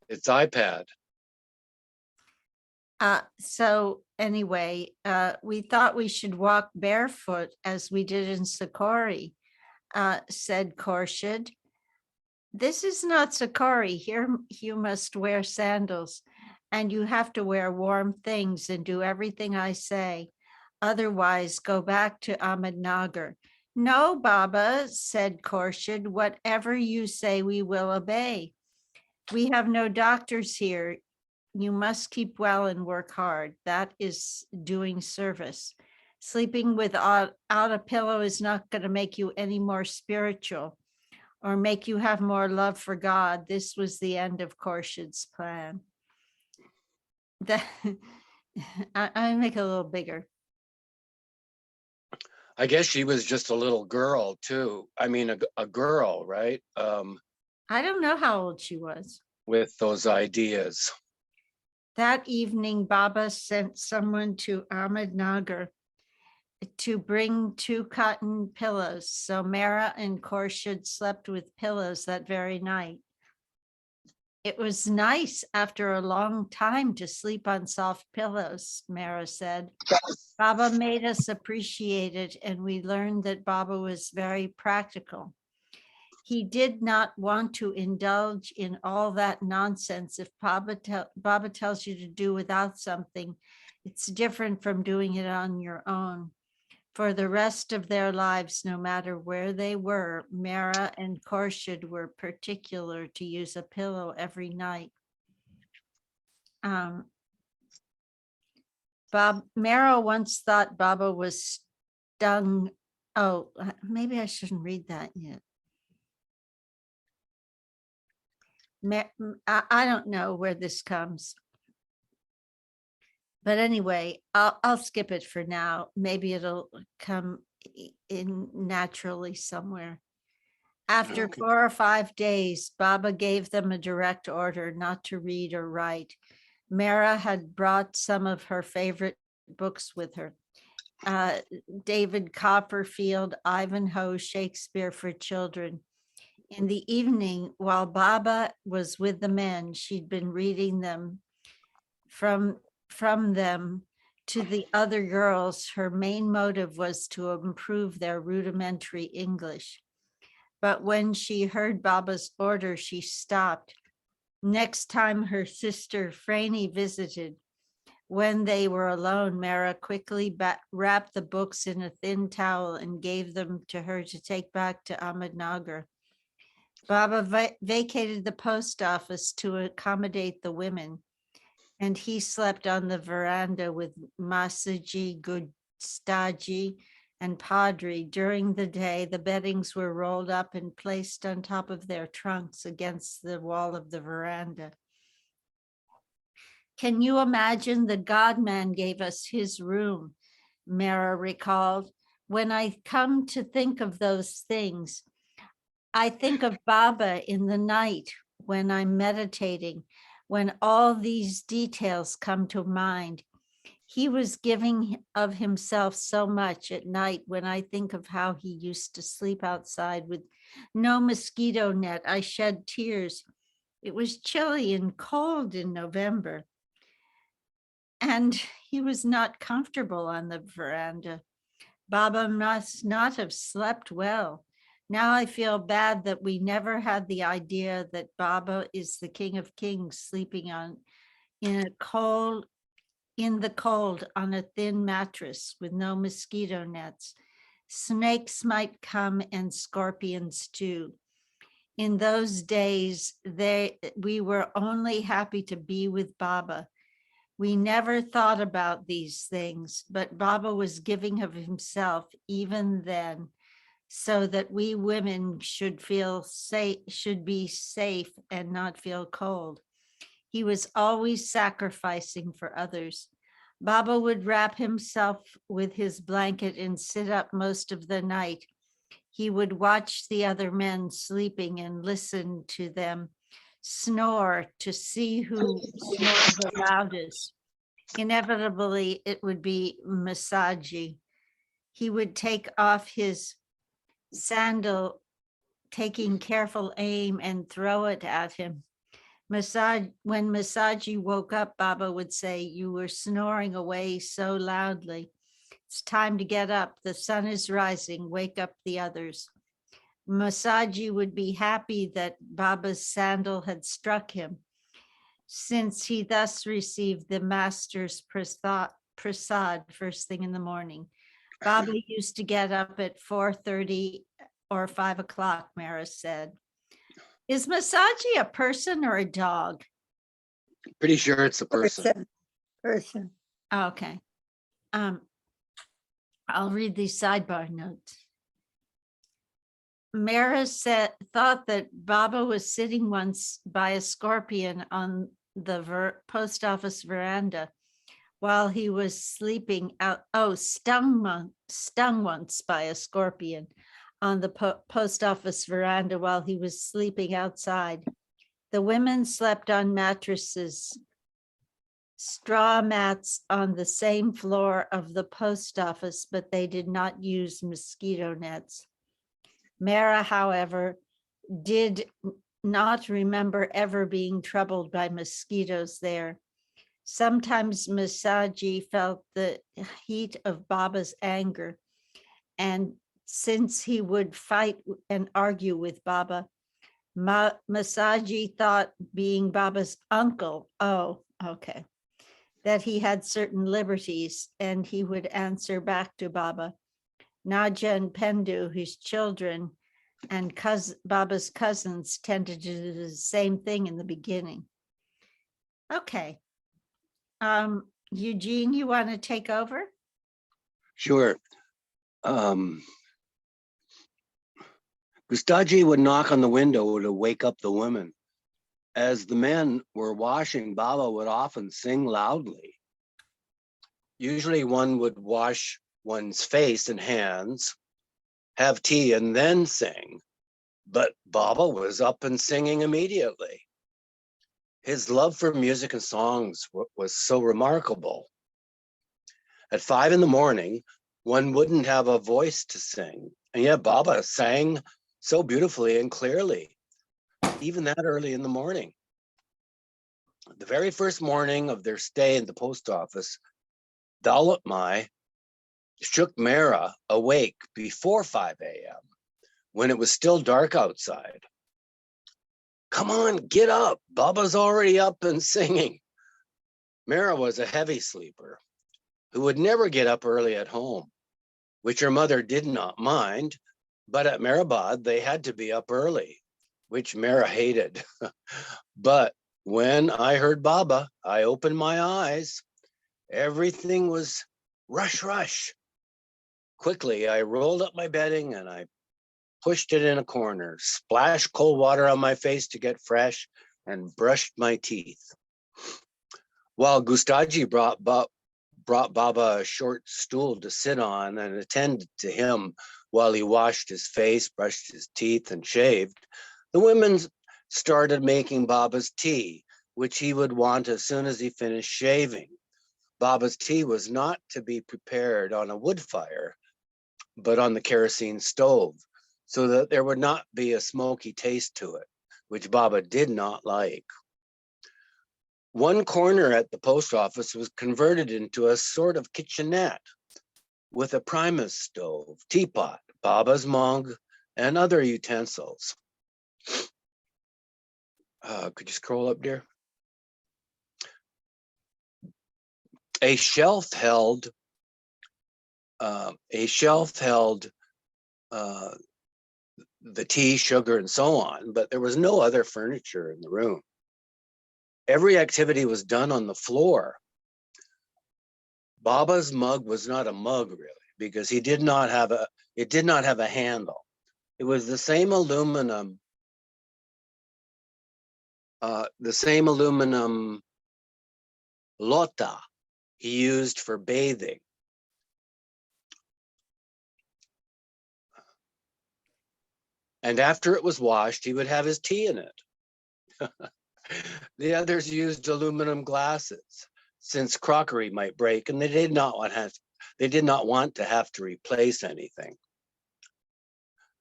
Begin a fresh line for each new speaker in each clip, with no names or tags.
It's iPad.
So anyway, we thought we should walk barefoot as we did in Sakori, said Khorshid. This is not Sakori. Here you must wear sandals, and you have to wear warm things and do everything I say. Otherwise, go back to Ahmednagar. No, Baba, said Khorshid, whatever you say, we will obey. We have no doctors here. You must keep well and work hard. That is doing service. Sleeping without a pillow is not going to make you any more spiritual or make you have more love for God. This was the end of Khorshid's plan. That I make it a little bigger.
I guess she was just a little girl too. I mean, a girl, right?
I don't know how old she was.
With those ideas.
That evening, Baba sent someone to Ahmednagar to bring 2 cotton pillows. So Mehera and Khorshid slept with pillows that very night. It was nice after a long time to sleep on soft pillows, Mehera said. Baba made us appreciate it, and we learned that Baba was very practical. He did not want to indulge in all that nonsense. If Baba tells you to do without something, it's different from doing it on your own. For the rest of their lives, no matter where they were, Mehera and Khorshid were particular to use a pillow every night. Mehera once thought Baba was stung. Oh, maybe I shouldn't read that yet. I don't know where this comes. But anyway, I'll skip it for now. Maybe it'll come in naturally somewhere. After
Okay.
4 or 5 days, Baba gave them a direct order not to read or write. Mehera had brought some of her favorite books with her. David Copperfield, Ivanhoe, Shakespeare for children. In the evening, while Baba was with the men, she'd been reading them from them to the other girls. Her main motive was to improve their rudimentary English. But when she heard Baba's order, she stopped. Next time her sister Franny visited, when they were alone, Mehera quickly wrapped the books in a thin towel and gave them to her to take back to Ahmednagar. Baba vacated the post office to accommodate the women, and he slept on the veranda with Masaji, Gustaji, and Padri. During the day, the beddings were rolled up and placed on top of their trunks against the wall of the veranda. Can you imagine the God man gave us his room? Mehera recalled. When I come to think of those things, I think of Baba in the night when I'm meditating, when all these details come to mind. He was giving of himself so much at night. When I think of how he used to sleep outside with no mosquito net, I shed tears. It was chilly and cold in November, and he was not comfortable on the veranda. Baba must not have slept well. Now I feel bad that we never had the idea that Baba is the King of Kings sleeping in the cold on a thin mattress with no mosquito nets. Snakes might come and scorpions too. In those days, we were only happy to be with Baba. We never thought about these things, but Baba was giving of himself even then, so that we women should be safe and not feel cold. He was always sacrificing for others. Baba would wrap himself with his blanket and sit up most of the night. He would watch the other men sleeping and listen to them snore to see who snored the loudest. Inevitably, it would be Masaji. He would take off his sandal, taking careful aim, and throw it at him. When Masaji woke up, Baba would say, "You were snoring away so loudly. It's time to get up. The sun is rising. Wake up the others." Masaji would be happy that Baba's sandal had struck him, since he thus received the master's prasad first thing in the morning. Baba used to get up at 4:30 or 5 o'clock, Mara said. Is Masaji a person or a dog?
Pretty sure it's a person.
Person.
Okay. I'll read these sidebar notes. Mara thought that Baba was sitting once by a scorpion on the post office veranda while he was sleeping out. Oh, stung once by a scorpion on the post office veranda while he was sleeping outside. The women slept on mattresses, straw mats on the same floor of the post office, but they did not use mosquito nets. Mara, however, did not remember ever being troubled by mosquitoes there. Sometimes Masaji felt the heat of Baba's anger, and since he would fight and argue with Baba, Masaji thought, being Baba's uncle, that he had certain liberties, and he would answer back to Baba. Naja and Pendu, his children and Baba's cousins, tended to do the same thing in the beginning. Okay. Eugene, you want to take over?
Sure. Gustaji would knock on the window to wake up the women. As the men were washing, Baba would often sing loudly. Usually one would wash one's face and hands, have tea, and then sing. But Baba was up and singing immediately. His love for music and songs was so remarkable. At 5 a.m, one wouldn't have a voice to sing, and yet Baba sang so beautifully and clearly, even that early in the morning. The very first morning of their stay in the post office, Daulat Mai shook Mehera awake before 5 a.m. when it was still dark outside. Come on, get up. Baba's already up and singing. Mehera was a heavy sleeper who would never get up early at home, which her mother did not mind, but at Meherabad, they had to be up early, which Mehera hated. But when I heard Baba, I opened my eyes. Everything was rush, rush. Quickly, I rolled up my bedding and I pushed it in a corner, splashed cold water on my face to get fresh, and brushed my teeth. While Gustaji brought Baba a short stool to sit on and attended to him while he washed his face, brushed his teeth, and shaved, the women started making Baba's tea, which he would want as soon as he finished shaving. Baba's tea was not to be prepared on a wood fire, but on the kerosene stove, so that there would not be a smoky taste to it, which Baba did not like. One corner at the post office was converted into a sort of kitchenette with a Primus stove, teapot, Baba's mug, and other utensils. Could you scroll up, dear? A shelf held the tea, sugar, and so on, but there was no other furniture in the room. Every activity was done on the floor. Baba's mug was not a mug, really, because it did not have a handle. It was the same aluminum lota he used for bathing. And after it was washed, he would have his tea in it. The others used aluminum glasses, since crockery might break, and they did not want to have to replace anything.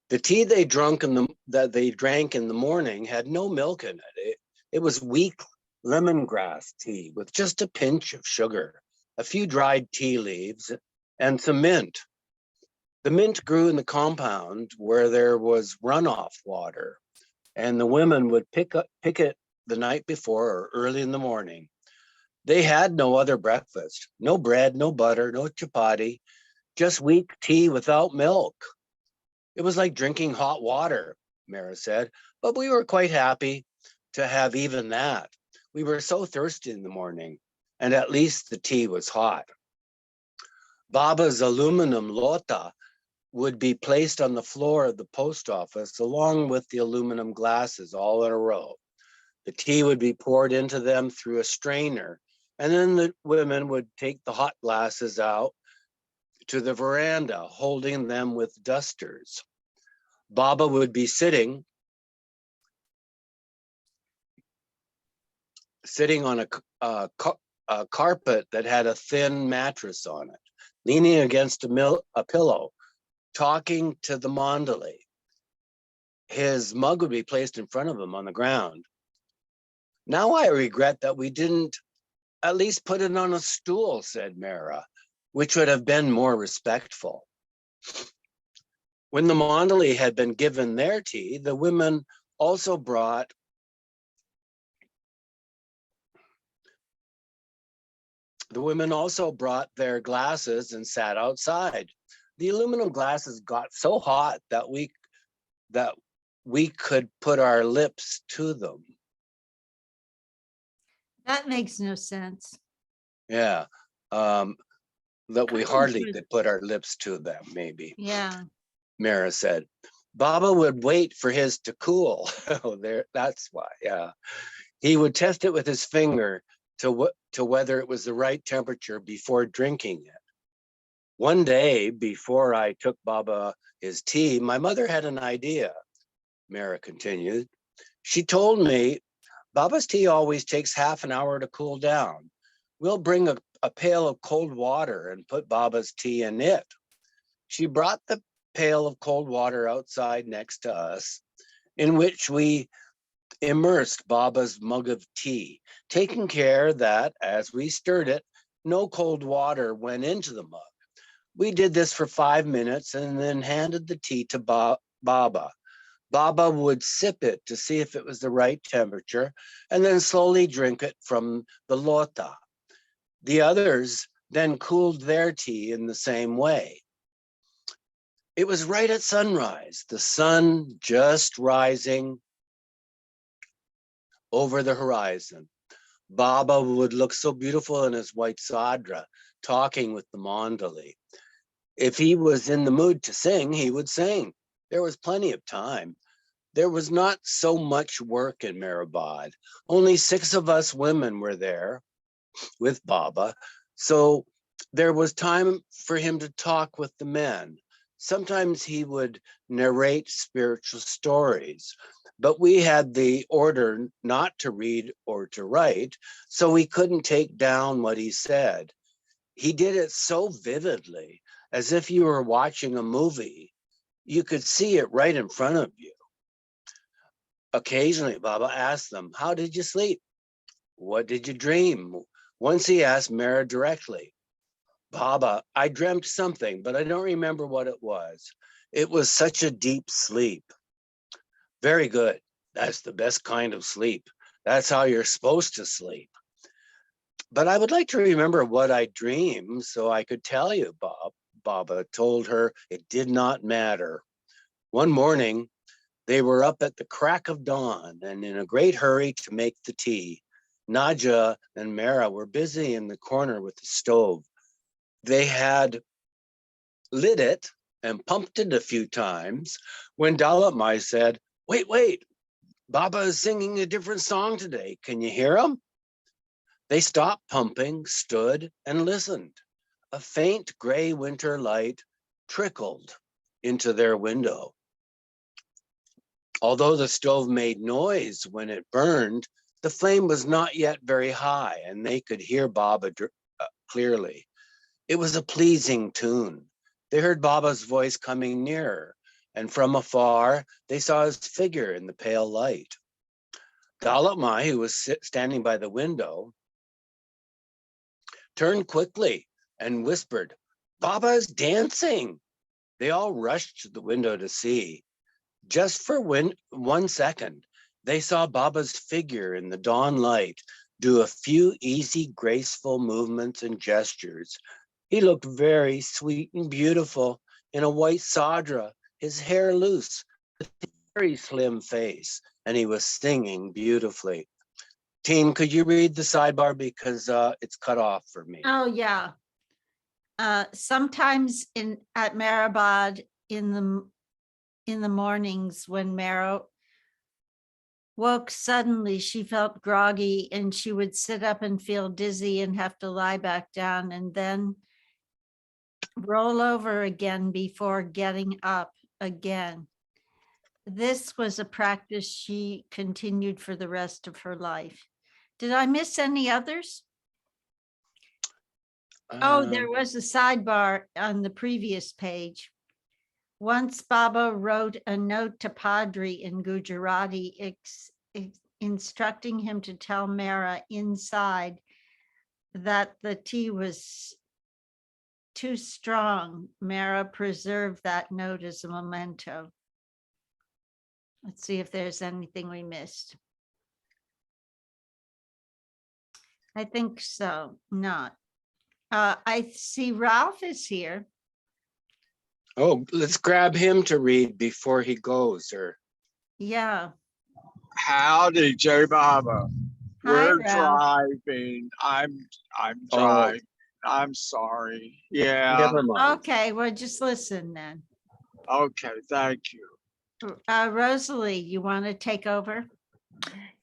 The tea they drank in the morning had no milk in it. It was weak lemongrass tea with just a pinch of sugar, a few dried tea leaves, and some mint. The mint grew in the compound where there was runoff water, and the women would pick it the night before or early in the morning. They had no other breakfast, no bread, no butter, no chapati, just weak tea without milk. It was like drinking hot water, Mehera said, but we were quite happy to have even that. We were so thirsty in the morning, and at least the tea was hot. Baba's aluminum lota would be placed on the floor of the post office along with the aluminum glasses all in a row. The tea would be poured into them through a strainer, and then the women would take the hot glasses out to the veranda, holding them with dusters. Baba would be sitting on a carpet that had a thin mattress on it, leaning against a pillow, talking to the mandali. His mug would be placed in front of him on the ground. Now I regret that we didn't at least put it on a stool, said Mehera, which would have been more respectful. When the mandali had been given their tea, the women also brought their glasses and sat outside. The aluminum glasses got so hot that we could put our lips to them.
That makes no sense.
Yeah, that we hardly could put our lips to them, maybe.
Yeah.
Mehera said. Baba would wait for his to cool. Oh, that's why, yeah. He would test it with his finger to whether it was the right temperature before drinking it. One day, before I took Baba his tea, my mother had an idea, Mehera continued. She told me, Baba's tea always takes half an hour to cool down. We'll bring a pail of cold water and put Baba's tea in it. She brought the pail of cold water outside next to us, in which we immersed Baba's mug of tea, taking care that as we stirred it, no cold water went into the mug. We did this for 5 minutes and then handed the tea to Baba. Baba would sip it to see if it was the right temperature and then slowly drink it from the lota. The others then cooled their tea in the same way. It was right at sunrise, the sun just rising over the horizon. Baba would look so beautiful in his white sadra, talking with the mandali. If he was in the mood to sing, he would sing. There was plenty of time. There was not so much work in Meherabad. Only 6 of us women were there with Baba, so there was time for him to talk with the men. Sometimes he would narrate spiritual stories, but we had the order not to read or to write, so we couldn't take down what he said. He did it so vividly, as if you were watching a movie. You could see it right in front of you. Occasionally, Baba asked them, how did you sleep? What did you dream? Once he asked Mehera directly, Baba, I dreamt something, but I don't remember what it was. It was such a deep sleep. Very good. That's the best kind of sleep. That's how you're supposed to sleep. But I would like to remember what I dreamed so I could tell you, Baba told her it did not matter. One morning, they were up at the crack of dawn and in a great hurry to make the tea. Naja and Mehera were busy in the corner with the stove. They had lit it and pumped it a few times when Dalit Mai said, wait, Baba is singing a different song today. Can you hear him? They stopped pumping, stood, and listened. A faint gray winter light trickled into their window. Although the stove made noise when it burned, the flame was not yet very high, and they could hear Baba clearly. It was a pleasing tune. They heard Baba's voice coming nearer, and from afar, they saw his figure in the pale light. Dalatmai, who was standing by the window, turned quickly and whispered, "Baba's dancing." They all rushed to the window to see. Just for 1 second, they saw Baba's figure in the dawn light do a few easy, graceful movements and gestures. He looked very sweet and beautiful in a white sadra, his hair loose, with a very slim face, and he was singing beautifully. Team, could you read the sidebar because it's cut off for me?
Oh, yeah. Sometimes at Meherabad in the mornings when Mera woke suddenly, she felt groggy and she would sit up and feel dizzy and have to lie back down and then roll over again before getting up again. This was a practice she continued for the rest of her life. Did I miss any others? Oh, there was a sidebar on the previous page. Once Baba wrote a note to Padri in Gujarati instructing him to tell Mera inside that the tea was too strong. Mera preserved that note as a memento. Let's see if there's anything we missed. I think so, not. I see Ralph is here.
Oh, let's grab him to read before he goes, or
Yeah.
Howdy, Jay Baba.
Hi,
We're
Ralph.
driving. I'm
Oh.
driving. I'm sorry. Yeah.
never mind.
Okay, well, just listen then.
Okay, thank you.
Rosalie, you want to take over?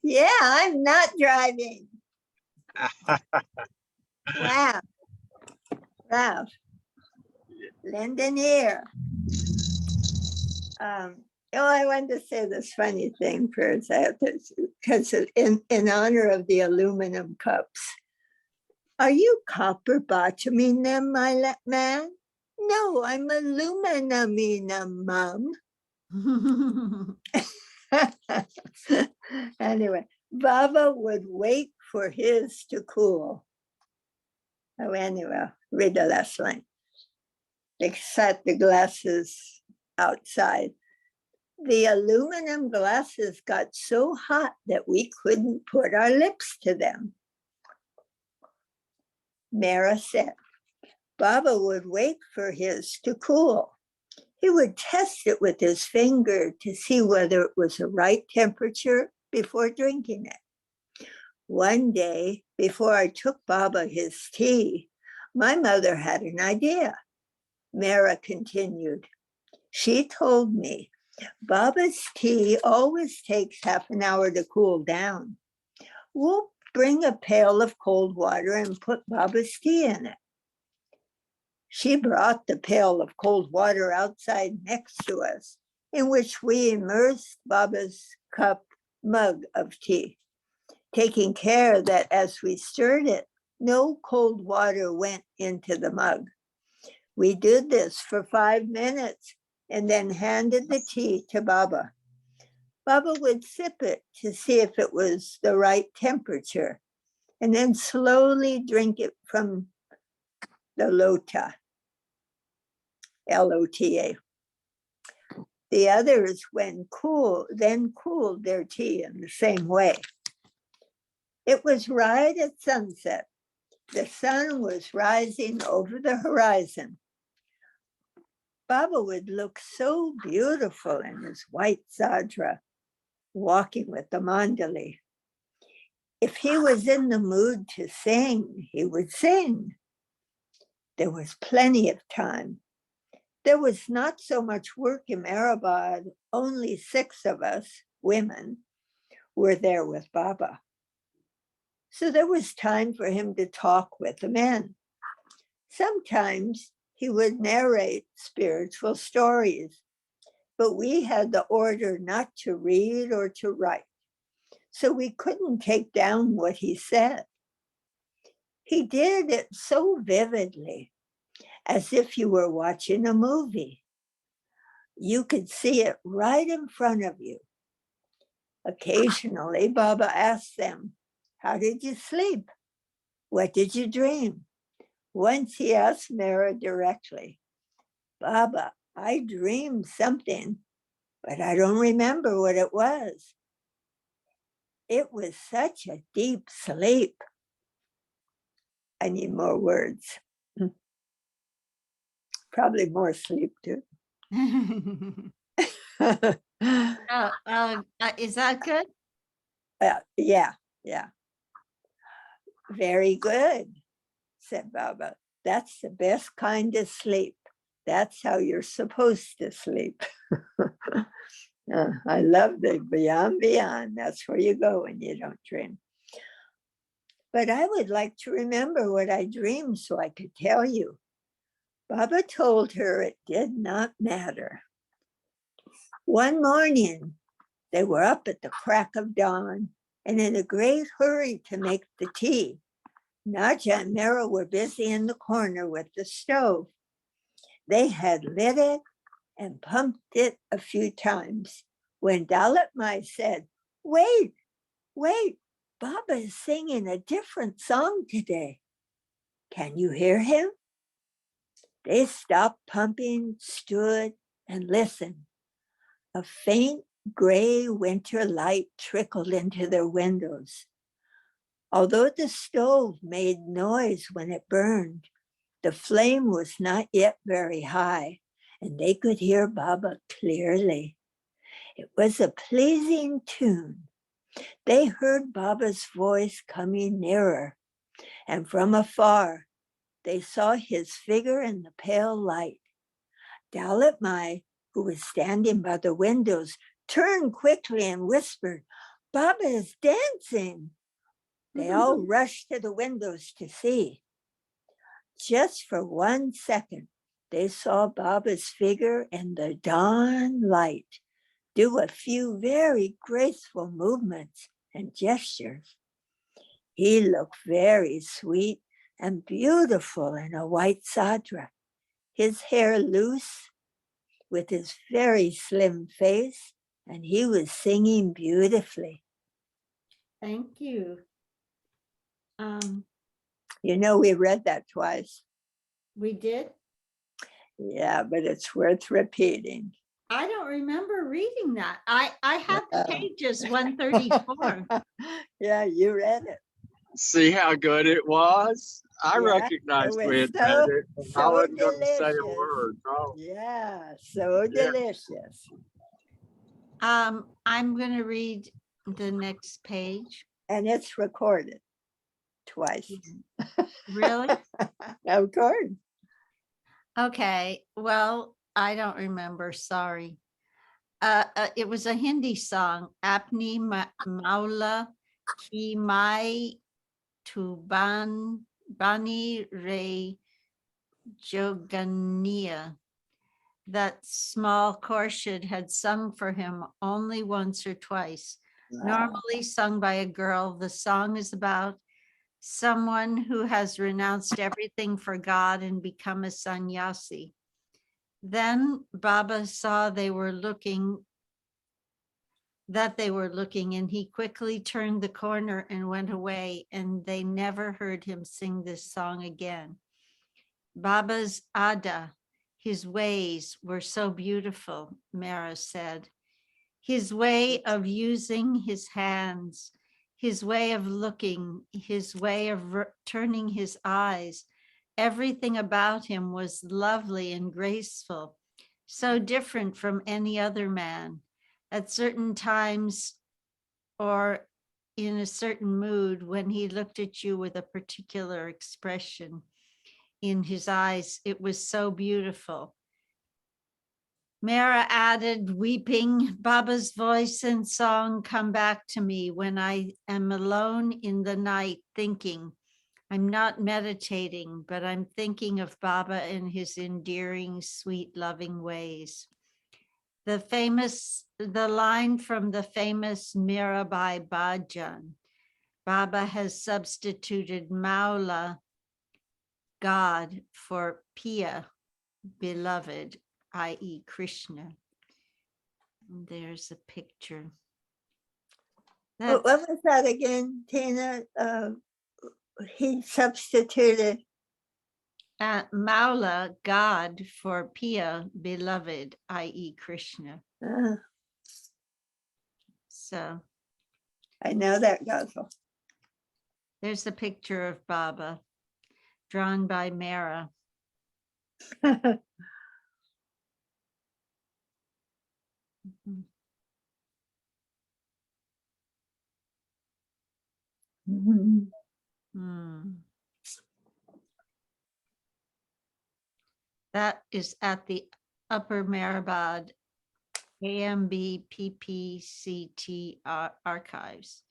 Yeah, I'm not driving. Wow. Ralph. Lyndon here. I wanted to say this funny thing first, because in honor of the aluminum cups. Are you copper bottoming them, my man? No, I'm aluminuming them, Mom. Anyway, Baba would wait for his to cool. Oh, anyway, read the last line. They set the glasses outside. The aluminum glasses got so hot that we couldn't put our lips to them. Mera said, Baba would wait for his to cool. He would test it with his finger to see whether it was the right temperature before drinking it. One day, before I took Baba his tea, my mother had an idea. Mera continued. She told me, Baba's tea always takes half an hour to cool down. We'll bring a pail of cold water and put Baba's tea in it. She brought the pail of cold water outside next to us, in which we immersed Baba's mug of tea, taking care that as we stirred it, no cold water went into the mug. We did this for 5 minutes and then handed the tea to Baba. Baba would sip it to see if it was the right temperature and then slowly drink it from the lota, L-O-T-A. The others, when then cooled their tea in the same way. It was right at sunset. The sun was rising over the horizon. Baba would look so beautiful in his white sadra, walking with the mandali. If he was in the mood to sing, he would sing. There was plenty of time. There was not so much work in Meherabad. Only 6 of us, women, were there with Baba. So there was time for him to talk with the men. Sometimes he would narrate spiritual stories, but we had the order not to read or to write, so we couldn't take down what he said. He did it so vividly, as if you were watching a movie. You could see it right in front of you. Occasionally, Baba asked them, "How did you sleep? What did you dream?" Once he asked Mehera directly, "Baba, I dreamed something, but I don't remember what it was. It was such a deep sleep." I need more words. Probably more sleep too.
Is that good?
Yeah. Very good, said Baba. That's the best kind of sleep. That's how you're supposed to sleep. I love the beyond. That's where you go when you don't dream. But I would like to remember what I dreamed so I could tell you. Baba told her it did not matter. One morning, they were up at the crack of dawn and in a great hurry to make the tea. Naja and Mehera were busy in the corner with the stove. They had lit it and pumped it a few times when Dalit Mai said, wait, Baba is singing a different song today. Can you hear him?" They stopped pumping, stood, and listened. A faint gray winter light trickled into their windows. Although the stove made noise when it burned, the flame was not yet very high, and they could hear Baba clearly. It was a pleasing tune. They heard Baba's voice coming nearer, and from afar, they saw his figure in the pale light. Dalit Mai, who was standing by the windows, turned quickly and whispered, "Baba is dancing." They all rushed to the windows to see. Just for 1 second, they saw Baba's figure in the dawn light do a few very graceful movements and gestures. He looked very sweet and beautiful in a white sadra, his hair loose, with his very slim face, and he was singing beautifully.
Thank you.
You know, we read that twice.
We did?
Yeah, but it's worth repeating.
I don't remember reading that. I had the
Oh.
pages 134.
Yeah, you read it.
See how good it was? I
Yeah,
recognized
it
we
was
had read
so-
it. And I
so
wasn't going to say a
delicious.
word. No.
Yeah, so
Yeah.
delicious.
I'm going to read the next page.
And it's recorded twice.
Really?
Of course.
Okay. Well, I don't remember. Sorry. It was a Hindi song. Apni Maula ki mai tu bani re jogania. That small Khorshid had sung for him only once or twice. Normally sung by a girl, the song is about someone who has renounced everything for God and become a sannyasi. Then Baba saw that they were looking, and he quickly turned the corner and went away, and they never heard him sing this song again. Baba's ada, his ways were so beautiful, Mehera said. His way of using his hands, his way of looking, his way of turning his eyes, everything about him was lovely and graceful, so different from any other man. At certain times or in a certain mood, when he looked at you with a particular expression in his eyes, it was so beautiful. Mehera added, weeping, Baba's voice and song come back to me when I am alone in the night thinking. I'm not meditating, but I'm thinking of Baba and his endearing, sweet, loving ways. The line from the famous Mirabai Bhajan, Baba has substituted Maula, God, for Pia, beloved, i.e. Krishna. And there's a picture.
What was that again, Tina? He substituted.
Maula, God, for Pia, beloved, i.e. Krishna. So
I know that, Ghazal.
there's a picture of Baba drawn by Mehera. Mhm. Hmm. That is at the Upper Mehrabad AMB PPCT archives.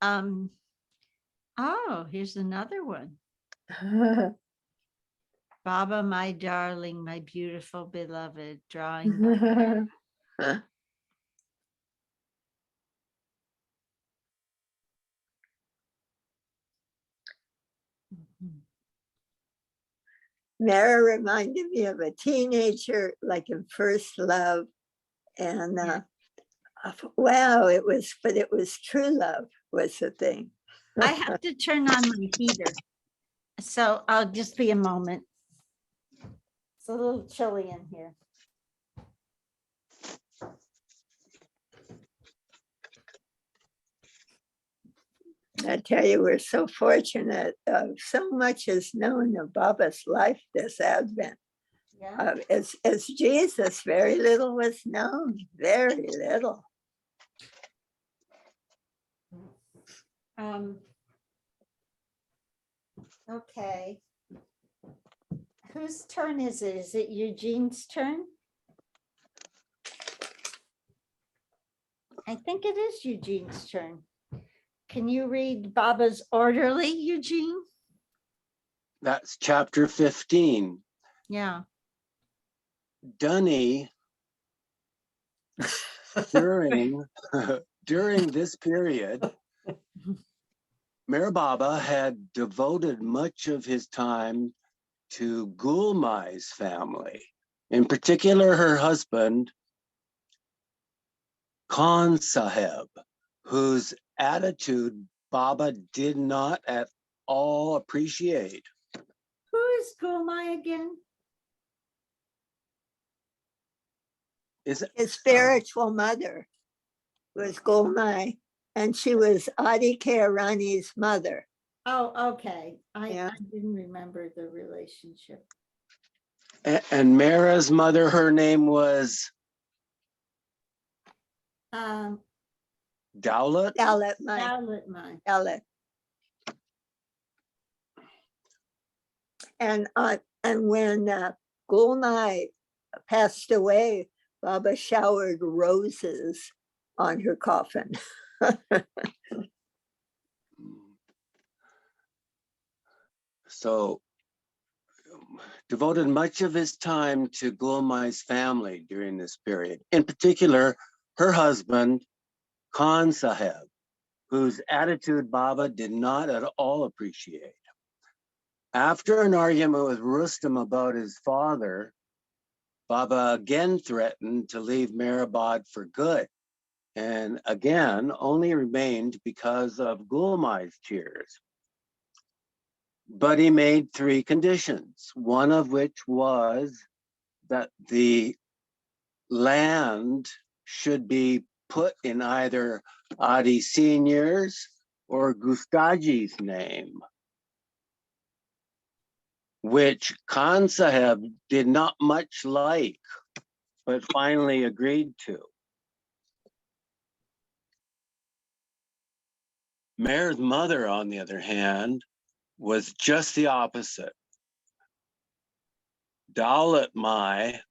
Oh, here's another one. Baba, my darling, my beautiful beloved, drawing by Mhm.
Mara reminded me of a teenager, like in first love. And
Yeah.
wow, it was true love was the thing.
I have to turn on my heater. So I'll just be a moment. It's a little chilly in here.
I tell you, we're so fortunate. So much is known of Baba's life this Advent.
Yeah.
As Jesus, very little was known, very little.
Okay. Whose turn is it? Is it Eugene's turn? I think it is Eugene's turn. Can you read Baba's Orderly, Eugene?
That's chapter 15.
Yeah.
Dunny, during this period, Meher Baba had devoted much of his time to Gulmai's family, in particular her husband, Khan Saheb, whose attitude Baba did not at all appreciate.
Who is Gulmai again?
Is it?
His spiritual mother was Golmai, and she was Adi Rani's mother.
Oh, okay.
Yeah.
I didn't remember the relationship.
And Mara's mother, her name was
Um,
Dowlat.
Dowlatmai.
Dalit. And when Golmai passed away, Baba showered roses on her coffin.
So devoted much of his time to Gulmai's family during this period. In particular, her husband, Khan Saheb, whose attitude Baba did not at all appreciate. After an argument with Rustam about his father, Baba again threatened to leave Mehrabad for good, and again only remained because of Gulmai's tears. But he made 3 conditions, one of which was that the land should be put in either Adi Senior's or Gustaji's name, which Khan Saheb did not much like, but finally agreed to. Meher's mother, on the other hand, was just the opposite. Dowlat Mai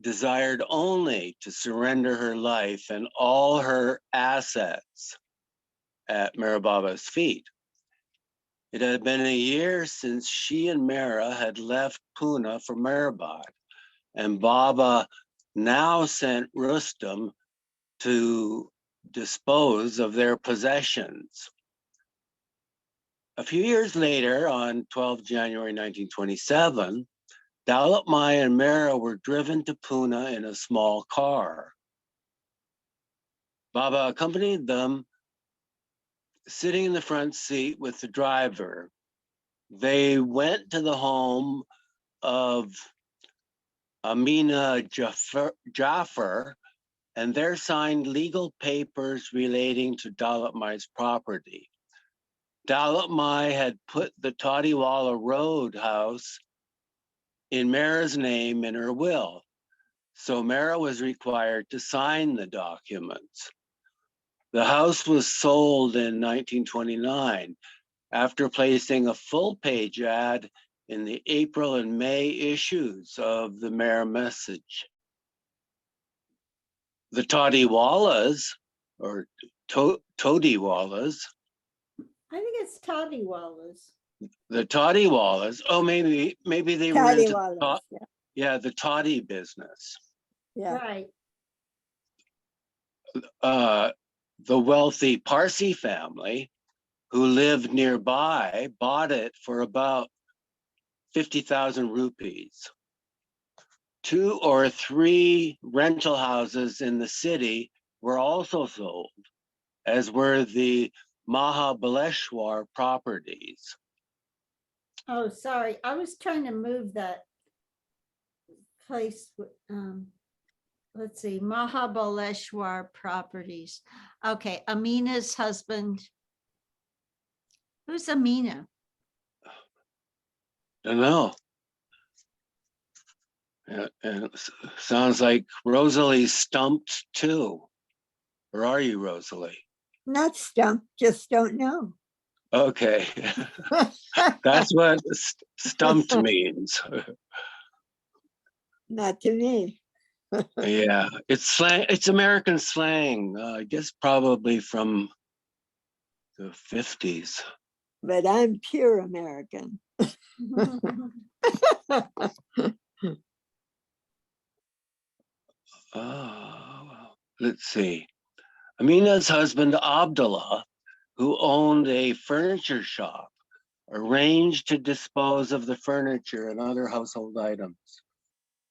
desired only to surrender her life and all her assets at Meher Baba's feet. It had been a year since she and Mehera had left Pune for Mehrabad, and Baba now sent Rustam to dispose of their possessions. A few years later, on 12 January 1927, Dowlat Mai and Mehera were driven to Pune in a small car. Baba accompanied them, sitting in the front seat with the driver. They went to the home of Amina Jaffer, and there signed legal papers relating to Dalit Mai's property. Dalit Mai had put the Todiwala Road house in Mehera's name in her will, so Mehera was required to sign the documents. The house was sold in 1929 after placing a full-page ad in the April and May issues of the Mehera Message. The Todiwalas, or Todiwalas,
I think it's Toddywalla's.
the Todiwalas, oh, maybe they were into
Toddywalas,
the toddy business.
yeah.
Right.
The wealthy Parsi family who lived nearby bought it for about 50,000 rupees. 2 or 3 rental houses in the city were also sold, as were the Mahabaleshwar properties.
Oh, sorry. I was trying to move that place. Let's see, Mahabaleshwar properties. Okay, Amina's husband. Who's Amina?
I don't know. And it sounds like Rosalie's stumped too. Or are you, Rosalie?
Not stumped, just don't know.
Okay. That's what stumped means.
Not to me.
Yeah, it's slang. It's American slang. I guess probably from the 50s.
But I'm pure American.
Let's see. Amina's husband, Abdullah, who owned a furniture shop, arranged to dispose of the furniture and other household items.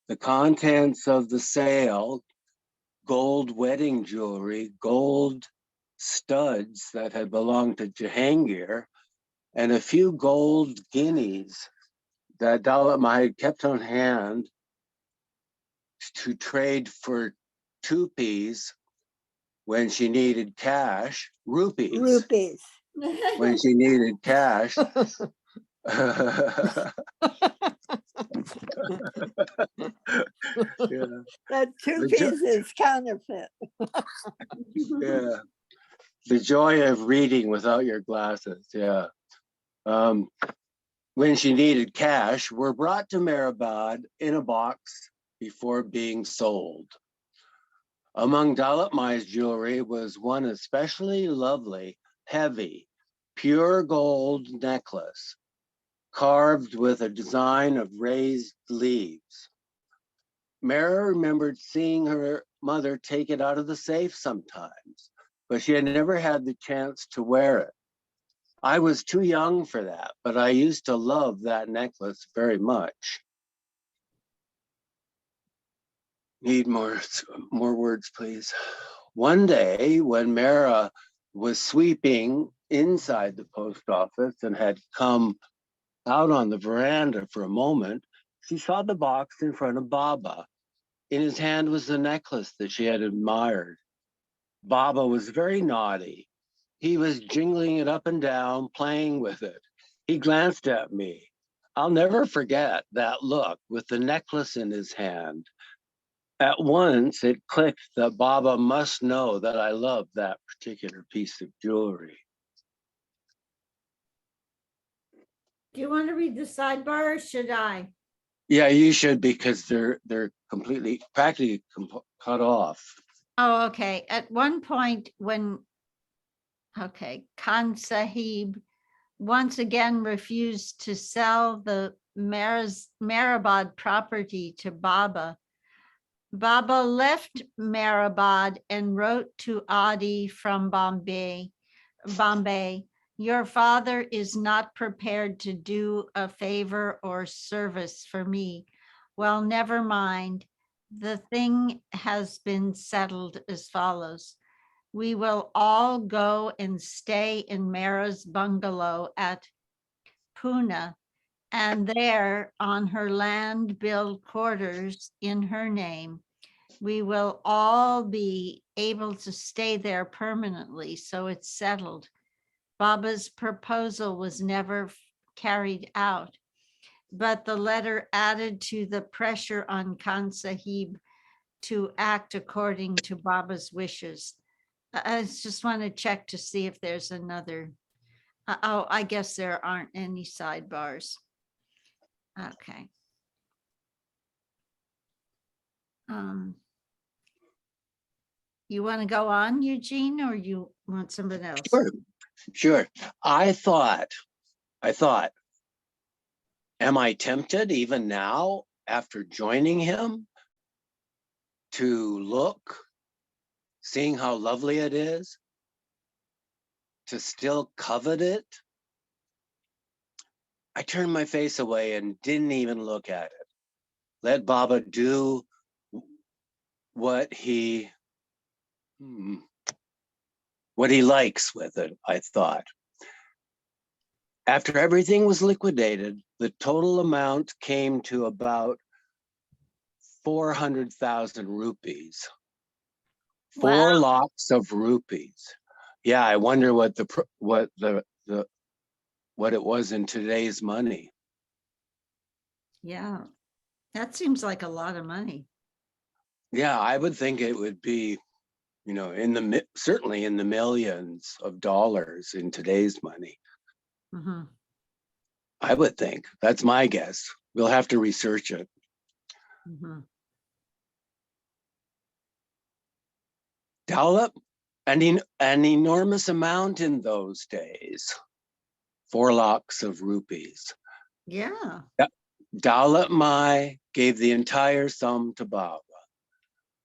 The contents of the sale, gold wedding jewelry, gold studs that had belonged to Jahangir, and a few gold guineas that Dalit Mai had kept on hand to trade for 2 peas when she needed cash, rupees,
Rupees.
when she needed cash. Yeah.
That 2
The jo-
pieces counterfeit.
Yeah. The joy of reading without your glasses. Yeah. When she needed cash, were brought to Meherabad in a box before being sold. Among Dalit Mai's jewelry was one especially lovely, heavy, pure gold necklace, carved with a design of raised leaves. Mehera remembered seeing her mother take it out of the safe sometimes, but she had never had the chance to wear it. I was too young for that, but I used to love that necklace very much. Need more words, please. One day when Mehera was sweeping inside the post office and had come out on the veranda for a moment, she saw the box in front of Baba. In his hand was the necklace that she had admired. Baba was very naughty. He was jingling it up and down, playing with it. He glanced at me. I'll never forget that look with the necklace in his hand. At once, it clicked that Baba must know that I love that particular piece of jewelry.
Do you want to read the sidebar or should I?
Yeah, you should, because they're practically cut off.
Oh, okay. At one point when, Khan Sahib once again refused to sell the Meherabad property to Baba. Baba left Meherabad and wrote to Adi from Bombay, your father is not prepared to do a favor or service for me. Well, never mind. The thing has been settled as follows. We will all go and stay in Mara's bungalow at Pune, and there on her land build quarters in her name. We will all be able to stay there permanently, so it's settled. Baba's proposal was never carried out, but the letter added to the pressure on Khan Sahib to act according to Baba's wishes. I just want to check to see if there's another. Oh, I guess there aren't any sidebars. Okay. You want to go on, Eugene, or you want somebody else?
Sure. I thought, am I tempted even now after joining him to look, seeing how lovely it is, to still covet it? I turned my face away and didn't even look at it. Let Baba do what he likes with it, I thought. After everything was liquidated, the total amount came to about 400,000 rupees. Four
Wow.
lots of rupees. Yeah, I wonder what it was in today's money.
Yeah, that seems like a lot of money.
Yeah, I would think it would be, certainly in the millions of dollars in today's money.
Mm-hmm.
I would think. That's my guess. We'll have to research it.
Mm-hmm.
Dollop, an enormous amount in those days. 4 lakhs of rupees.
Yeah.
Daulat Mai gave the entire sum to Baba.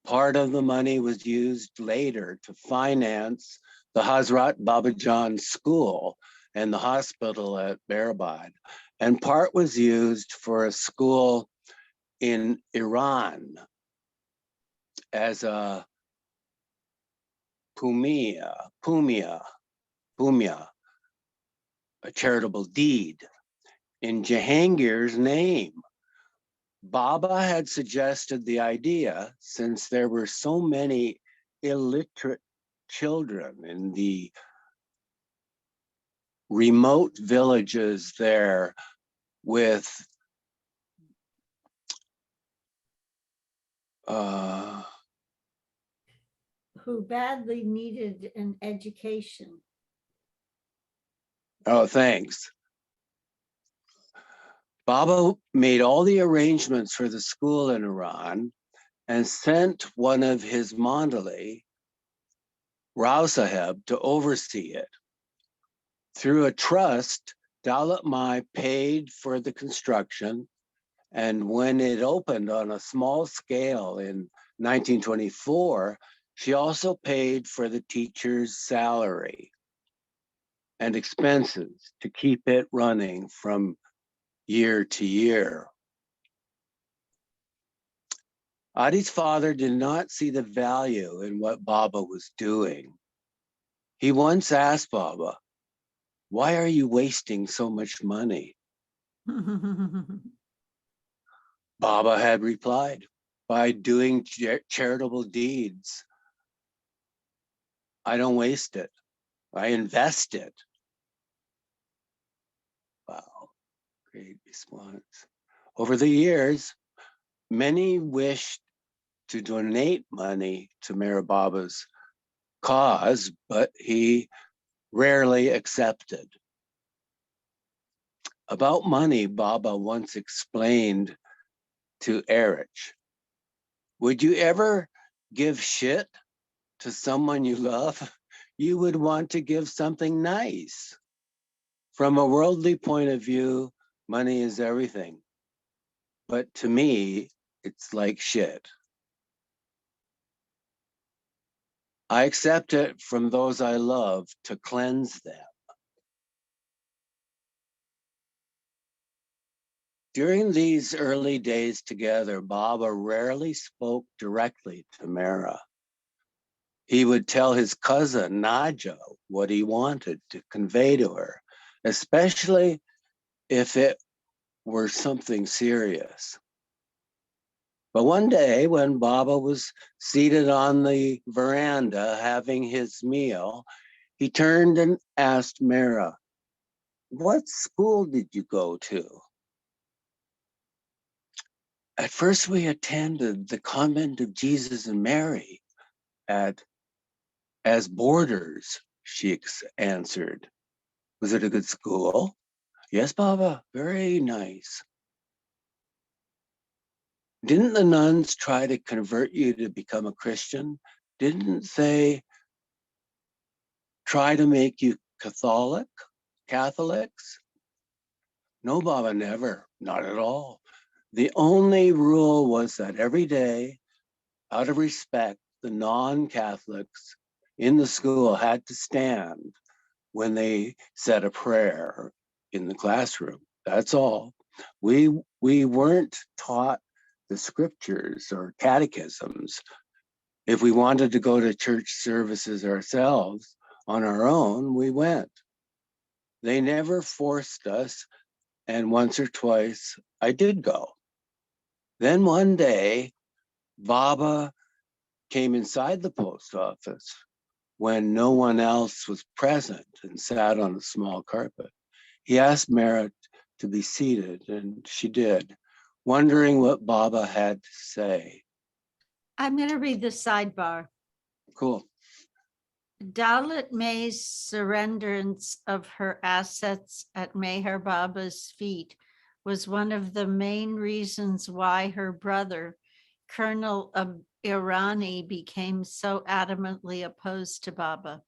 Part of the money was used later to finance the Hazrat Babajan School and the hospital at Meherabad, and part was used for a school in Iran as a Pumia, a charitable deed in Jahangir's name. Baba had suggested the idea, since there were so many illiterate children in the remote villages there with
Who badly needed an education.
oh, thanks. Baba made all the arrangements for the school in Iran and sent one of his mandali, Rao Sahib, to oversee it. Through a trust, Daulat Mai paid for the construction, and when it opened on a small scale in 1924, she also paid for the teacher's salary and expenses to keep it running from year to year. Adi's father did not see the value in what Baba was doing. He once asked Baba, "Why are you wasting so much money?" Baba had replied, "By doing charitable deeds, I don't waste it. I invest it." Wow, great response. Over the years, many wished to donate money to Meher Baba's cause, but he rarely accepted. About money, Baba once explained to Erich, "Would you ever give shit to someone you love? You would want to give something nice. From a worldly point of view, money is everything. But to me, it's like shit. I accept it from those I love to cleanse them." During these early days together, Baba rarely spoke directly to Mehera. He would tell his cousin Naja what he wanted to convey to her, especially if it were something serious. But one day when Baba was seated on the veranda having his meal, he turned and asked Mehera, "What school did you go to?" "At first we attended the convent of Jesus and Mary as boarders," she answered. "Was it a good school?" "Yes, Baba, very nice." "Didn't the nuns try to convert you to become a Christian? Didn't they try to make you Catholics?" "No, Baba, never, not at all. The only rule was that every day, out of respect, the non-Catholics in the school had to stand when they said a prayer in the classroom. That's all. We weren't taught the scriptures or catechisms. If we wanted to go to church services ourselves on our own, we went. They never forced us, and once or twice I did go. Then one day, Baba came inside the post office when no one else was present and sat on a small carpet. He asked Mehera to be seated, and she did, wondering what Baba had to say.
I'm going to read the sidebar.
Cool.
Daulat May's surrenderance of her assets at Meher Baba's feet was one of the main reasons why her brother, Colonel Irani, became so adamantly opposed to Baba.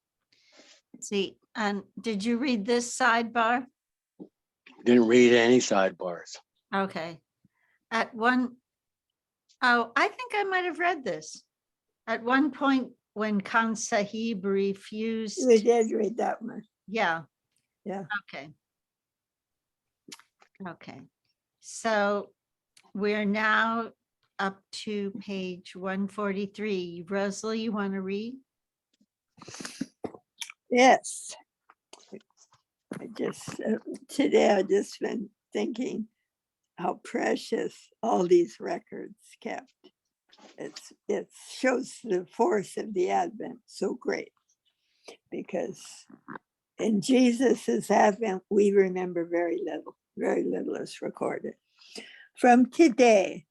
See, and did you read this sidebar?
Didn't read any sidebars.
Okay. I think I might have read this. At one point, when Khan Sahib refused.
We did read that one.
Yeah.
Yeah.
Okay. Okay. So we're now up to page 143. Rosalie, you want to read?
Yes. Today I just been thinking how precious all these records kept. It shows the force of the Advent so great, because in Jesus's Advent, we remember very little is recorded. From today,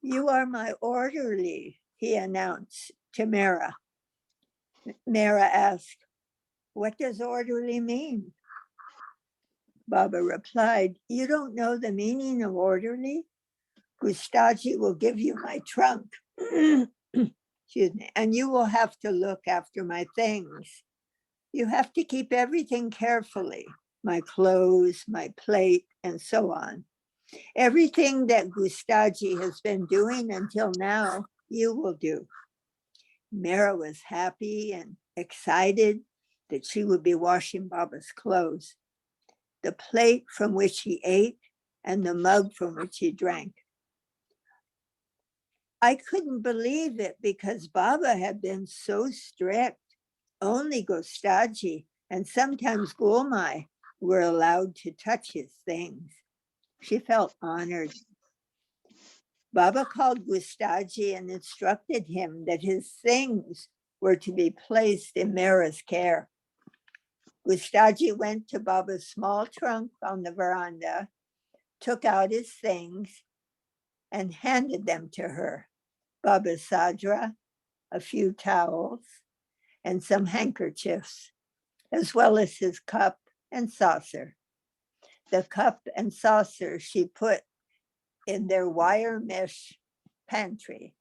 you are my orderly, he announced to Mehera. Mehera asked, "What does orderly mean?" Baba replied, "You don't know the meaning of orderly? Gustaji will give you my trunk. Excuse me, and you will have to look after my things. You have to keep everything carefully, my clothes, my plate, and so on. Everything that Gustaji has been doing until now, you will do." Mehera was happy and excited that she would be washing Baba's clothes, the plate from which he ate, and the mug from which he drank. I couldn't believe it because Baba had been so strict. Only Gustaji and sometimes Gulmai were allowed to touch his things. She felt honored. Baba called Gustaji and instructed him that his things were to be placed in Mehera's care. Gustaji went to Baba's small trunk on the veranda, took out his things, and handed them to her. Baba's sadra, a few towels, and some handkerchiefs, as well as his cup and saucer. The cup and saucer she put in their wire mesh pantry,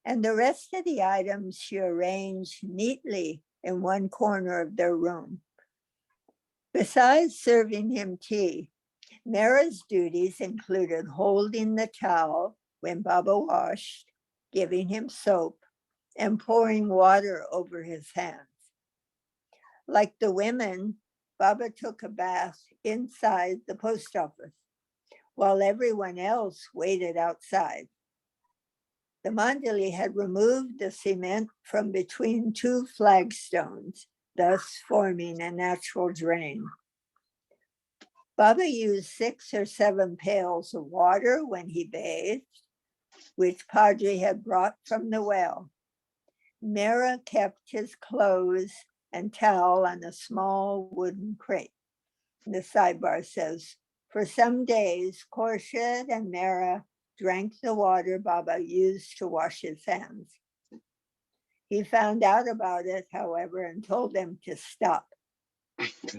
and the rest of the items she arranged neatly in one corner of their room. Besides serving him tea, Mehera's duties included holding the towel when Baba washed, giving him soap, and pouring water over his hands. Like the women, Baba took a bath inside the post office, while everyone else waited outside. The Mandali had removed the cement from between two flagstones, thus forming a natural drain. Baba used 6 or 7 pails of water when he bathed, which Padre had brought from the well. Mehera kept his clothes and towel on a small wooden crate. The sidebar says, for some days, Khorshid and Mehera drank the water Baba used to wash his hands. He found out about it, however, and told them to stop. In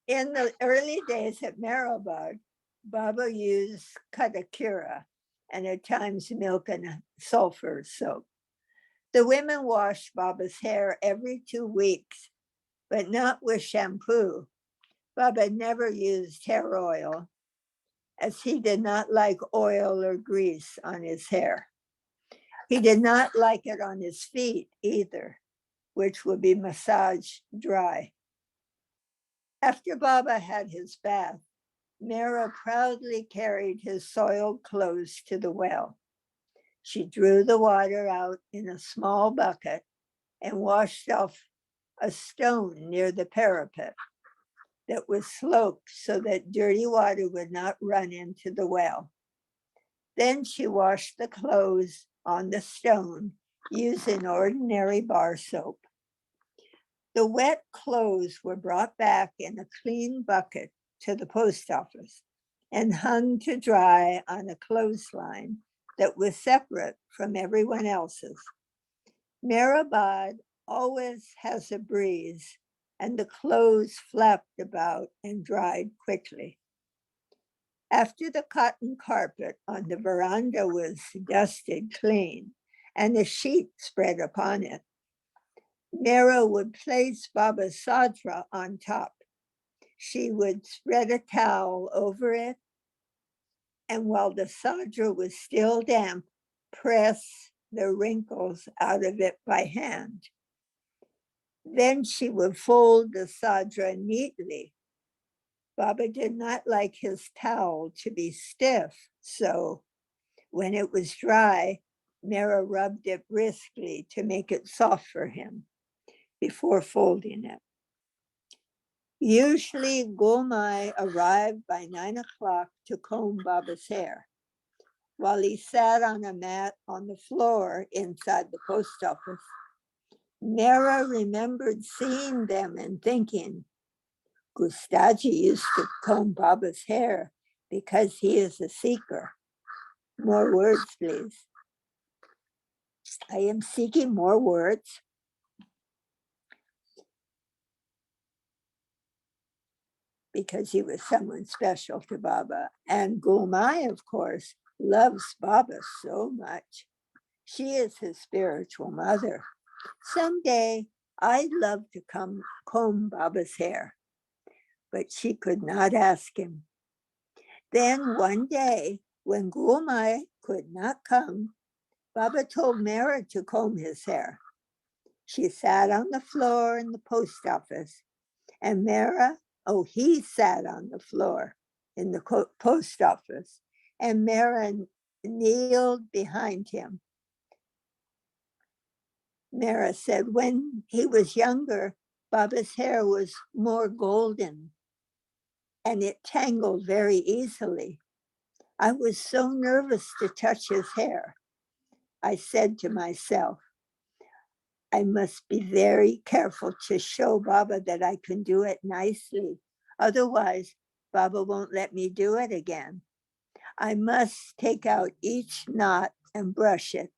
the early days at Meherabad, Baba used katakura and at times milk and sulfur soap. The women washed Baba's hair every 2 weeks, but not with shampoo. Baba never used hair oil, as he did not like oil or grease on his hair. He did not like it on his feet either, which would be massaged dry. After Baba had his bath, Mehera proudly carried his soiled clothes to the well. She drew the water out in a small bucket and washed off a stone near the parapet that was sloped so that dirty water would not run into the well. Then she washed the clothes on the stone using ordinary bar soap. The wet clothes were brought back in a clean bucket to the post office and hung to dry on a clothesline that was separate from everyone else's. Meherabad always has a breeze, and the clothes flapped about and dried quickly. After the cotton carpet on the veranda was dusted clean and a sheet spread upon it, Mehera would place Baba's sadra on top. She would spread a towel over it, and while the sadra was still damp, press the wrinkles out of it by hand. Then she would fold the sadra neatly. Baba did not like his towel to be stiff, so when it was dry, Mehera rubbed it briskly to make it soft for him before folding it. Usually, Gulmai arrived by 9 o'clock to comb Baba's hair, while he sat on a mat on the floor inside the post office. Mehera remembered seeing them and thinking, Gustaji used to comb Baba's hair because he is a seeker. More words, please. I am seeking more words. Because he was someone special to Baba. And Gulmai, of course, loves Baba so much. She is his spiritual mother. Someday, I'd love to comb Baba's hair, but she could not ask him. Then one day, when Gulmai could not come, Baba told Mehera to comb his hair. She sat on the floor in the post office, and he sat on the floor in the post office, and Mehera kneeled behind him. Mehera said when he was younger, Baba's hair was more golden and it tangled very easily. I was so nervous to touch his hair. I said to myself, I must be very careful to show Baba that I can do it nicely. Otherwise, Baba won't let me do it again. I must take out each knot and brush it.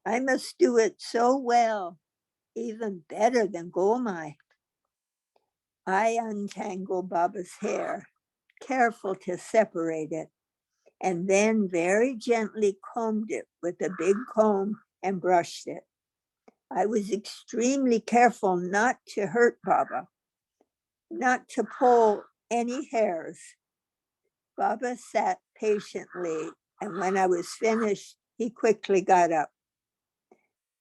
I must do it so well, even better than Gulmai. I untangled Baba's hair, careful to separate it, and then very gently combed it with a big comb and brushed it. I was extremely careful not to hurt Baba, not to pull any hairs. Baba sat patiently, and when I was finished, he quickly got up.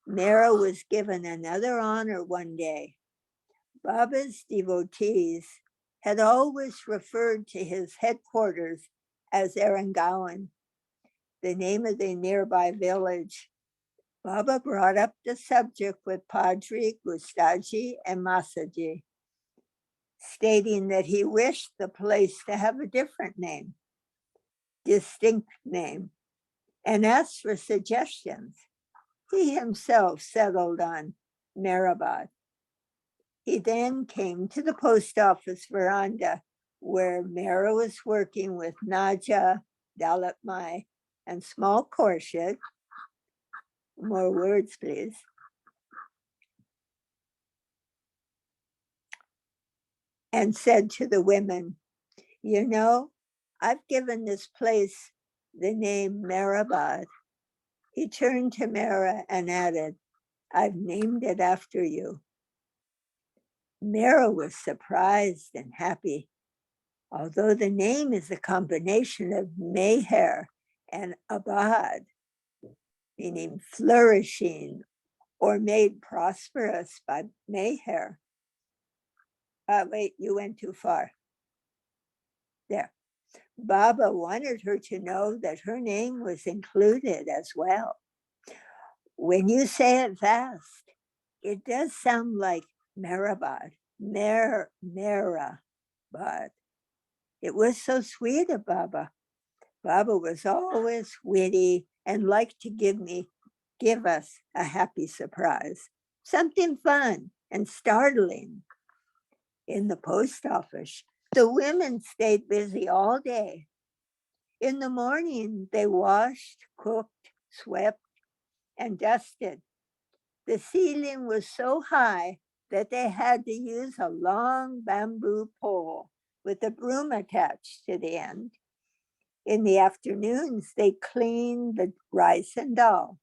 Mehera was given another honor one day. Baba's devotees had always referred to his headquarters as Erangawan, the name of the nearby village, Baba brought up the subject with Padri Gustaji and Masaji, stating that he wished the place to have a different name, distinct name, and asked for suggestions. He himself settled on Meherabad. He then came to the post office veranda where Mehera was working with Naja, Dalit Mai, and small Khorshid. More words, please. And said to the women, you know, I've given this place the name Meherabad. He turned to Mehera and added, I've named it after you. Mehera was surprised and happy. Although the name is a combination of Meher and Abad, meaning flourishing or made prosperous by Meher. Wait, you went too far. There. Baba wanted her to know that her name was included as well. When you say it fast, it does sound like Meherabad, Meherabad. It was so sweet of Baba. Baba was always witty and liked to give us a happy surprise, something fun and startling. In the post office, the women stayed busy all day. In the morning, they washed, cooked, swept, and dusted. The ceiling was so high that they had to use a long bamboo pole with a broom attached to the end. In the afternoons, they cleaned the rice and dal.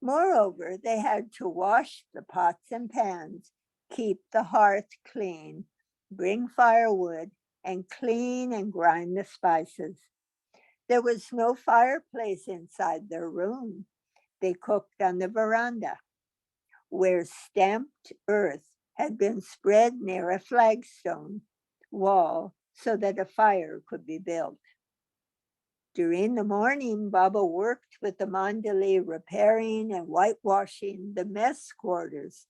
Moreover, they had to wash the pots and pans, keep the hearth clean, bring firewood, and clean and grind the spices. There was no fireplace inside their room. They cooked on the veranda, where stamped earth had been spread near a flagstone wall so that a fire could be built. During the morning, Baba worked with the Mandali repairing and whitewashing the mess quarters.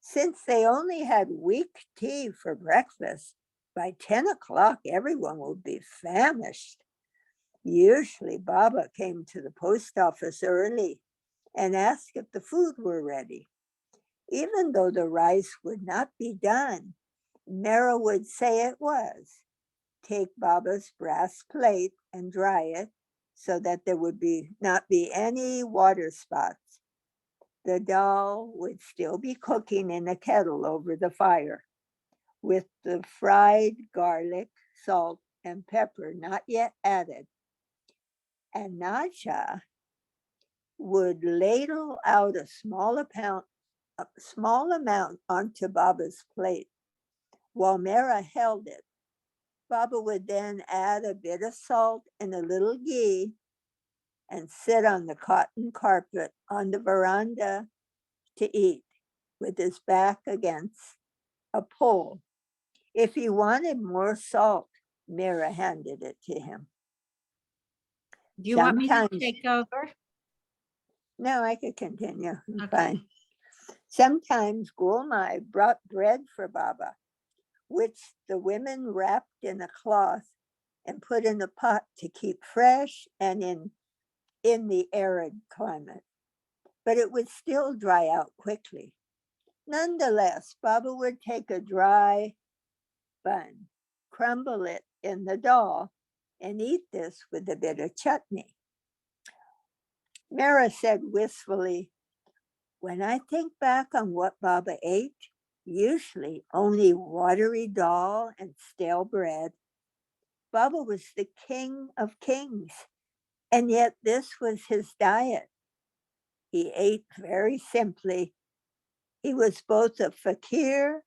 Since they only had weak tea for breakfast, by 10 o'clock, everyone would be famished. Usually, Baba came to the post office early and asked if the food were ready. Even though the rice would not be done, Mehera would say it was. Take Baba's brass plate and dry it so that there would not be any water spots. The dal would still be cooking in a kettle over the fire with the fried garlic, salt, and pepper not yet added. And Naja would ladle out a small amount onto Baba's plate. While Mehera held it, Baba would then add a bit of salt and a little ghee and sit on the cotton carpet on the veranda to eat with his back against a pole. If he wanted more salt, Mehera handed it to him.
Do you want me to
Sometimes-
take over?
No, I could continue. I'm
Okay.
fine. Sometimes Gulmai brought bread for Baba, which the women wrapped in a cloth and put in a pot to keep fresh and in the arid climate. But it would still dry out quickly. Nonetheless, Baba would take a dry bun, crumble it in the dal, and eat this with a bit of chutney. Mehera said wistfully, when I think back on what Baba ate, usually only watery dal and stale bread, Baba was the king of kings, and yet this was his diet. He ate very simply. He was both a fakir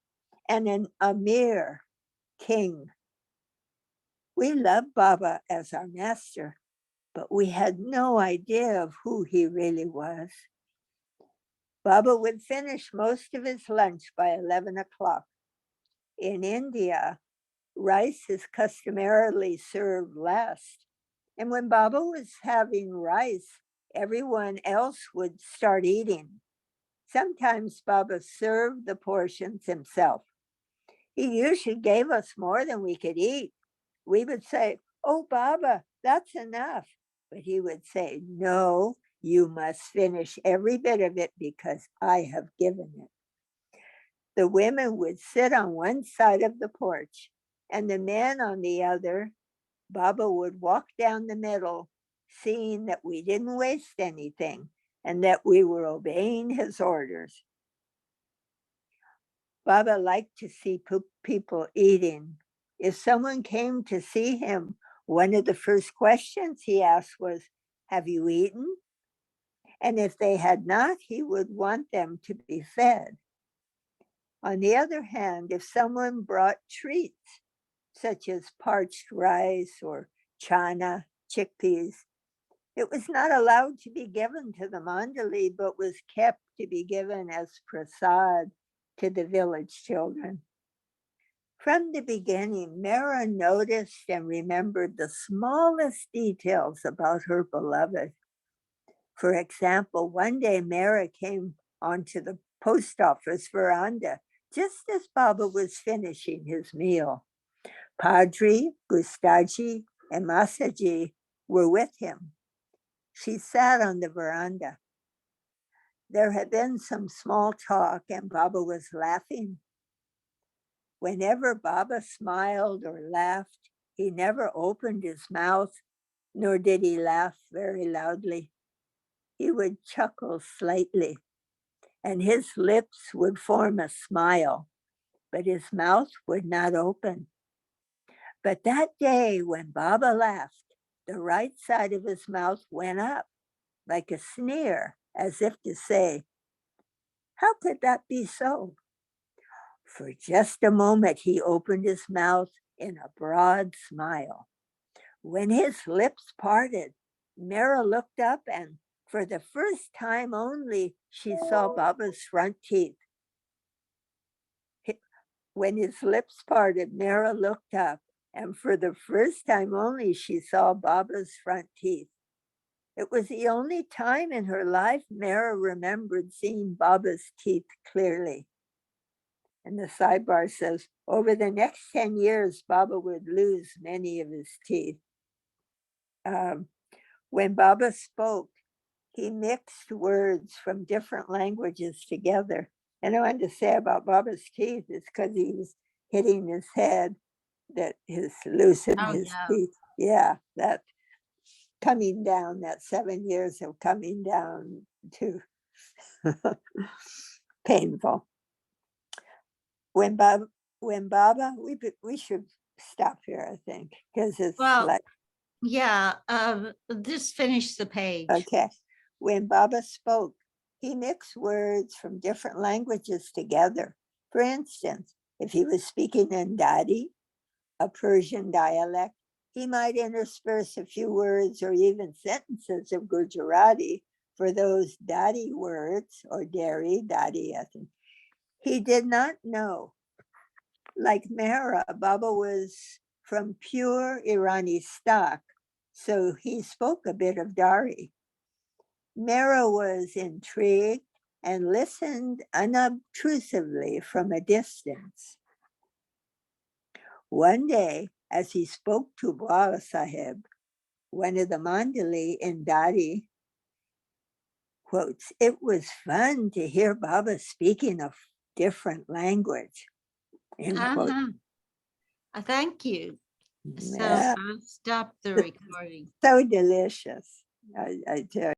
and an Amir, king. We loved Baba as our master, but we had no idea of who he really was. Baba would finish most of his lunch by 11 o'clock. In India, rice is customarily served last, And when Baba was having rice, everyone else would start eating. Sometimes Baba served the portions himself. He usually gave us more than we could eat. We would say, "Oh, Baba, that's enough." But he would say, "No, you must finish every bit of it because I have given it." The women would sit on one side of the porch and the men on the other. Baba would walk down the middle, seeing that we didn't waste anything and that we were obeying his orders. Baba liked to see people eating. If someone came to see him, one of the first questions he asked was, "Have you eaten?" And if they had not, he would want them to be fed. On the other hand, if someone brought treats, such as parched rice or chana, chickpeas, it was not allowed to be given to the mandali, but was kept to be given as prasad to the village children. From the beginning, Mehera noticed and remembered the smallest details about her beloved. For example, one day Mehera came onto the post office veranda just as Baba was finishing his meal. Padri, Gustaji, and Masaji were with him. She sat on the veranda. There had been some small talk and Baba was laughing. Whenever Baba smiled or laughed, he never opened his mouth, nor did he laugh very loudly. He would chuckle slightly, and his lips would form a smile, but his mouth would not open. But that day when Baba laughed, the right side of his mouth went up like a sneer, as if to say, "How could that be so?" For just a moment, he opened his mouth in a broad smile. When his lips parted, Mehera looked up and for the first time only, she saw Baba's front teeth. When his lips parted, Mehera looked up and for the first time only, she saw Baba's front teeth. It was the only time in her life Mehera remembered seeing Baba's teeth clearly. And the sidebar says, over the next 10 years, Baba would lose many of his teeth. When Baba spoke, he mixed words from different languages together. And I wanted to say about Baba's teeth is because he was hitting his head that his loosened his teeth. Yeah, that coming down, that 7 years of coming down to painful. When Baba, we should stop here, I think, because it's like,
yeah, just finish the page.
okay. When Baba spoke, he mixed words from different languages together. For instance, if he was speaking in Dadi, a Persian dialect, he might intersperse a few words or even sentences of Gujarati for those Dadi words, or Dari, Dadi, I think. He did not know. Like Mehera, Baba was from pure Irani stock, so he spoke a bit of Dari. Mehera was intrigued and listened unobtrusively from a distance. One day, as he spoke to Baba Sahib, one of the Mandali in Dari, quotes, "It was fun to hear Baba speaking a different language." End quote.
Thank you. So
Yeah.
I'll stop the recording.
So delicious, I tell you.